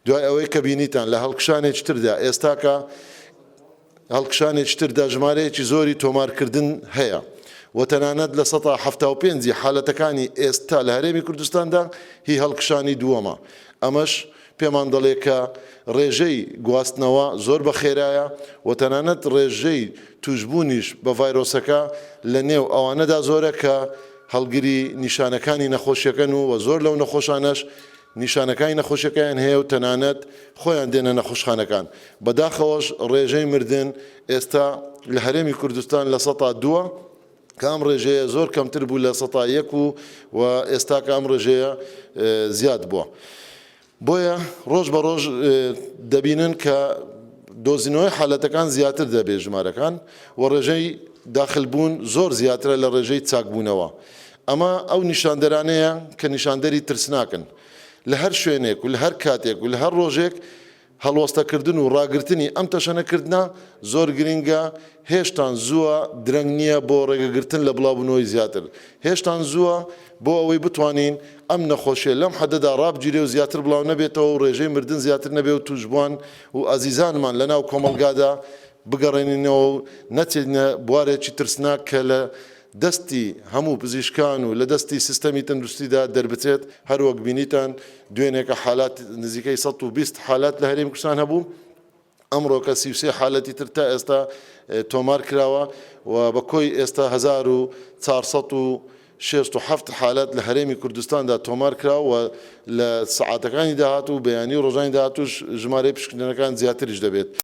دوای ئەوەی کە بینیتان لە هەڵکشانێکی تردا ئێستاکە هەڵکشانێکی تردا ژمارەیەکی زۆری تۆمارکردن هەیە و تەنانەت لە 1970 حالەتەکانی ئێستا لە هەرێمی کوردستاندا هی هەڵکشانی دووەمە. ئەمەش پێمان دەڵێ کە ڕێژەی گواستنەوە زۆر بە خێرایە و تەنانەت ڕێژەی توشبوونیش بە ڤایرۆسەکە لە نێو ئەوانەدا زۆرە کە هەڵگری نیشانەکانی نەخۆشیەکەن و زۆر لەو نەخۆشانەش نیشانەکانی نەخۆشیەکەیان هەیە و تەنانەت خۆیان دێنە نەخۆشخانەکان. بەداخەوەش ڕێژەی مردن ئێستا لە هەرێمی کوردستان لە 102 کە ئەم ڕێژەیە زۆر کەمتر بوو لە 101 و ئێستا کە ئەم ڕێژەیە زیاد بووە. بۆیە ڕۆژ بە ڕۆژ دەبینن کە دۆزینەوەی حالەتەکان زیاتر دەبێت ژمارەکان و ڕێژەی داخلبوون زۆر زیاترە لە ڕێژەی چاکبوونەوە. ئەمە ئەو نیشاندەرانەیە کە نیشاندەری ترسناکن لە هەر شوێنێک و لە هەر کاتێک و لە هەر ڕۆژێک هەڵوەستەکردن و ڕاگررتنی ئەم تەشەنەکردنا زۆر گرنگە. هێشتان زووە درەنگ نییە بۆ ڕێگەگرتن لە بڵاوبوونەوەی زیاتر. هێشتان زووە بۆ ئەوەی بتوانین ئەم نەخۆشیە لەم حەدەدا ڕابگیرێ و زیاتر بڵاو نەبێتەوە و ڕێژەی مردن زیاتر نەبێت و توشبوان و ئازیزانمان لە ناو کۆمەلگادا بگەڕێنینەوە و نەچێنە بوارێکی ترسناک کە لە دەستی هەموو پزیشکان و لە دەستی سیستەمی تەندروستیدا دەربچێت. هەروەک بینیتان دوێنێکە حالات نزیکەی 120 حالات لە هەرێمی کوردستان هەبوو. ئەمڕۆ کە 33 حالەتی تر تا ئێستا تۆمار کراوە و بە کۆی ئێستا 1467 حالات لە هەرێمی کوردستاندا تۆمار کراوە و لە سەعاتەکانی داهاتوو بەیانی ڕۆژانی داهاتووش ژمارەی پشکنەکان زیاتریش دەبێت.